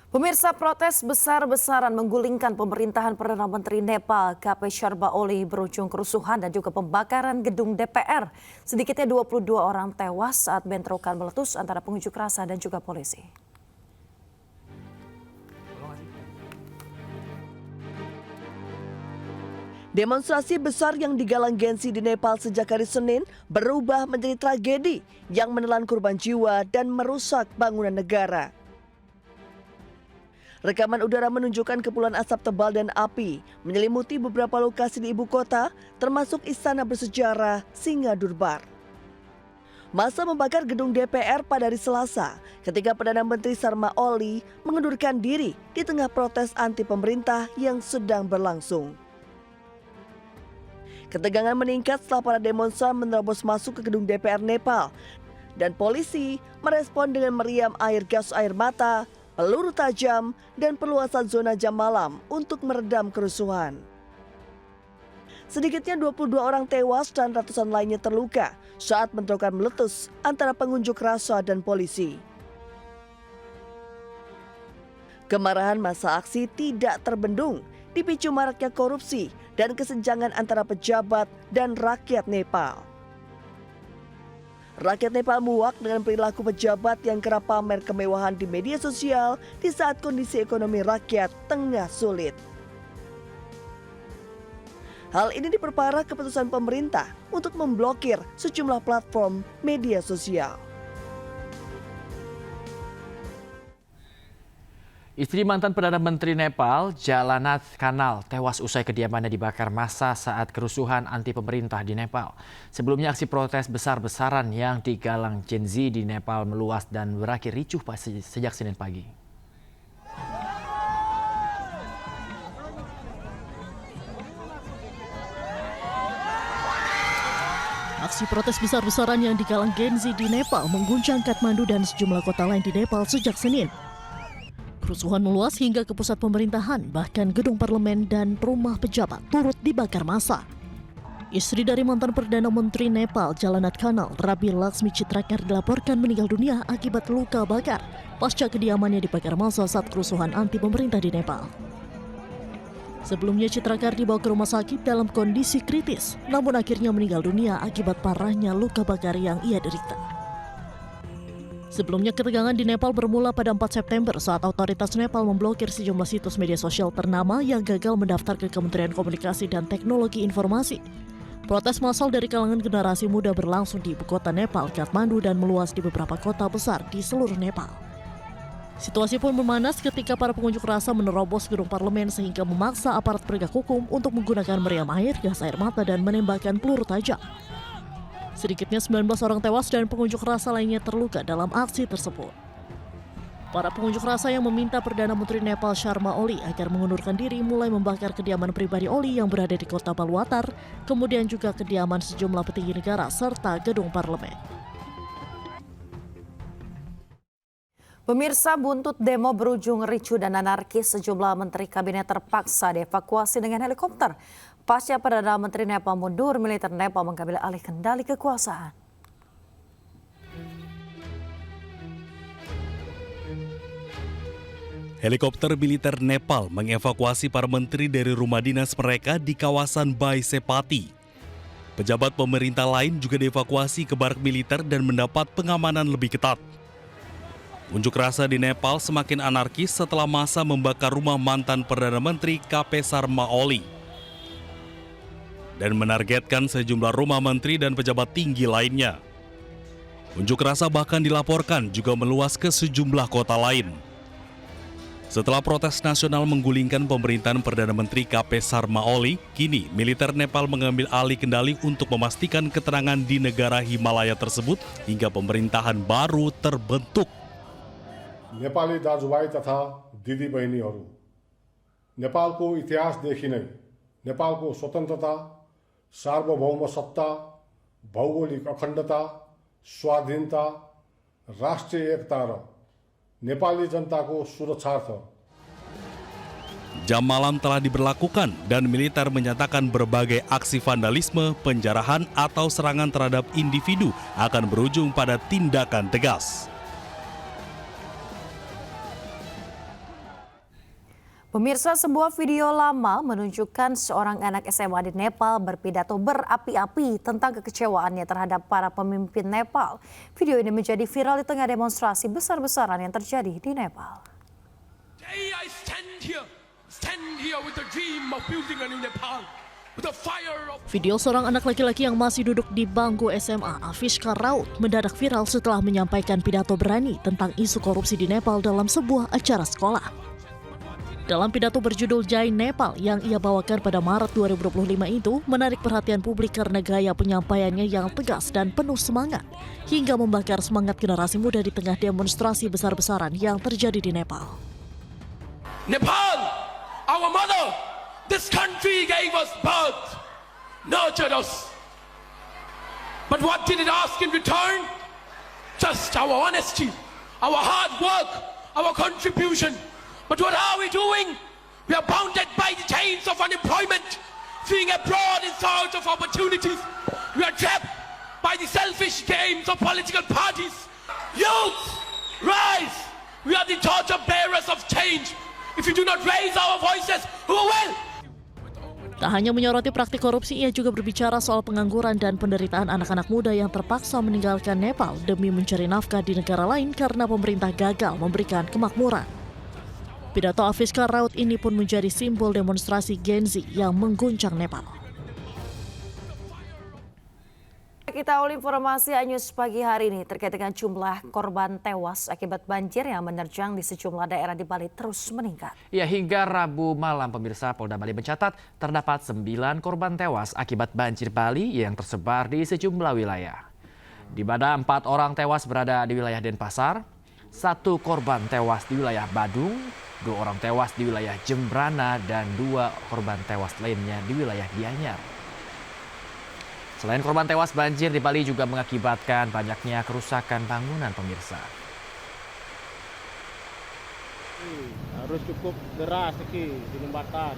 Pemirsa, protes besar-besaran menggulingkan pemerintahan Perdana Menteri Nepal KP Sharma Oli berujung kerusuhan dan juga pembakaran gedung DPR. Sedikitnya 22 orang tewas saat bentrokan meletus antara pengunjuk rasa dan juga polisi. Demonstrasi besar yang digalang Gen Z di Nepal sejak hari Senin berubah menjadi tragedi yang menelan korban jiwa dan merusak bangunan negara. Rekaman udara menunjukkan kepulan asap tebal dan api menyelimuti beberapa lokasi di ibu kota, termasuk istana bersejarah Singadurbar. Massa membakar gedung DPR pada hari Selasa ketika Perdana Menteri Sharma Oli mengundurkan diri di tengah protes anti pemerintah yang sedang berlangsung. Ketegangan meningkat setelah para demonstran menerobos masuk ke gedung DPR Nepal dan polisi merespon dengan meriam air gas air mata, peluru tajam, dan perluasan zona jam malam untuk meredam kerusuhan. Sedikitnya 22 orang tewas dan ratusan lainnya terluka saat bentrokan meletus antara pengunjuk rasa dan polisi. Kemarahan massa aksi tidak terbendung, dipicu maraknya korupsi dan kesenjangan antara pejabat dan rakyat Nepal. Rakyat Nepal muak dengan perilaku pejabat yang kerap pamer kemewahan di media sosial di saat kondisi ekonomi rakyat tengah sulit. Hal ini diperparah keputusan pemerintah untuk memblokir sejumlah platform media sosial. Istri mantan Perdana Menteri Nepal, Jalanath Kanal, tewas usai kediamannya dibakar massa saat kerusuhan anti pemerintah di Nepal. Sebelumnya aksi protes besar-besaran yang digalang Gen Z di Nepal meluas dan berakhir ricuh sejak Senin pagi. Aksi protes besar-besaran yang digalang Gen Z di Nepal mengguncang Kathmandu dan sejumlah kota lain di Nepal sejak Senin. Kerusuhan meluas hingga ke pusat pemerintahan, bahkan gedung parlemen dan rumah pejabat turut dibakar massa. Istri dari mantan Perdana Menteri Nepal, Jalanath Kanal, Rabi Laksmi Chitrakar, dilaporkan meninggal dunia akibat luka bakar pasca kediamannya dibakar massa saat kerusuhan anti pemerintah di Nepal. Sebelumnya Chitrakar dibawa ke rumah sakit dalam kondisi kritis, namun akhirnya meninggal dunia akibat parahnya luka bakar yang ia derita. Sebelumnya ketegangan di Nepal bermula pada 4 September saat otoritas Nepal memblokir sejumlah situs media sosial ternama yang gagal mendaftar ke Kementerian Komunikasi dan Teknologi Informasi. Protes massal dari kalangan generasi muda berlangsung di ibu kota Nepal, Kathmandu, dan meluas di beberapa kota besar di seluruh Nepal. Situasi pun memanas ketika para pengunjuk rasa menerobos gedung parlemen sehingga memaksa aparat penegak hukum untuk menggunakan meriam air, gas air mata, dan menembakkan peluru tajam. Sedikitnya 19 orang tewas dan pengunjuk rasa lainnya terluka dalam aksi tersebut. Para pengunjuk rasa yang meminta Perdana Menteri Nepal Sharma Oli agar mengundurkan diri mulai membakar kediaman pribadi Oli yang berada di kota Baluwatar, kemudian juga kediaman sejumlah petinggi negara serta gedung parlemen. Pemirsa, buntut demo berujung ricuh dan anarkis, sejumlah menteri kabinet terpaksa dievakuasi dengan helikopter. Pasca Perdana Menteri Nepal mundur, militer Nepal mengambil alih kendali kekuasaan. Helikopter militer Nepal mengevakuasi para menteri dari rumah dinas mereka di kawasan Baisepati. Pejabat pemerintah lain juga dievakuasi ke barak militer dan mendapat pengamanan lebih ketat. Unjuk rasa di Nepal semakin anarkis setelah massa membakar rumah mantan Perdana Menteri KP Sharma Oli dan menargetkan sejumlah rumah menteri dan pejabat tinggi lainnya. Unjuk rasa bahkan dilaporkan juga meluas ke sejumlah kota lain. Setelah protes nasional menggulingkan pemerintahan Perdana Menteri KP Sharma Oli, kini militer Nepal mengambil alih kendali untuk memastikan ketenangan di negara Himalaya tersebut hingga pemerintahan baru terbentuk. Nepali दाजुभाइ तथा दिदी बहिनीहरू, नेपालको इतिहासदेखि नै नेपालको स्वतन्त्रता, सार्वभौम सत्ता, भौगोलिक अखण्डता, स्वाधीनता, राष्ट्रिय एकता र नेपाली जनताको सुरक्षार्थ Jam malam telah diberlakukan dan militer menyatakan berbagai aksi vandalisme, penjarahan atau serangan terhadap individu akan berujung pada tindakan tegas. Pemirsa, sebuah video lama menunjukkan seorang anak SMA di Nepal berpidato berapi-api tentang kekecewaannya terhadap para pemimpin Nepal. Video ini menjadi viral di tengah demonstrasi besar-besaran yang terjadi di Nepal. Today I stand here with the dream of building a new Nepal. With the fire of Video seorang anak laki-laki yang masih duduk di bangku SMA, Avishka Raut, mendadak viral setelah menyampaikan pidato berani tentang isu korupsi di Nepal dalam sebuah acara sekolah. Dalam pidato berjudul Jai Nepal yang ia bawakan pada Maret 2025 itu menarik perhatian publik karena gaya penyampaiannya yang tegas dan penuh semangat hingga membakar semangat generasi muda di tengah demonstrasi besar-besaran yang terjadi di Nepal. Nepal, our mother, this country gave us birth, nurtured us. But what did it ask in return? Just our honesty, our hard work, our contribution. But what are we doing? We are bounded by the chains of unemployment, fleeing abroad in search of opportunities. We are trapped by the selfish games of political parties. Youth, rise! We are the torch bearers of change. If we do not raise our voices, who will? Tak hanya menyoroti praktik korupsi, ia juga berbicara soal pengangguran dan penderitaan anak-anak muda yang terpaksa meninggalkan Nepal demi mencari nafkah di negara lain karena pemerintah gagal memberikan kemakmuran. Pidato Avishka Raut ini pun menjadi simbol demonstrasi Gen Z yang mengguncang Nepal. Kita awali informasi Anyus pagi hari ini terkait dengan jumlah korban tewas akibat banjir yang menerjang di sejumlah daerah di Bali terus meningkat. Ya, hingga Rabu malam pemirsa, Polda Bali mencatat terdapat 9 korban tewas akibat banjir Bali yang tersebar di sejumlah wilayah. Di mana 4 orang tewas berada di wilayah Denpasar, 1 korban tewas di wilayah Badung, 2 orang tewas di wilayah Jembrana, dan 2 korban tewas lainnya di wilayah Gianyar. Selain korban tewas, banjir di Bali juga mengakibatkan banyaknya kerusakan bangunan pemirsa. Harus cukup deras di jembatan.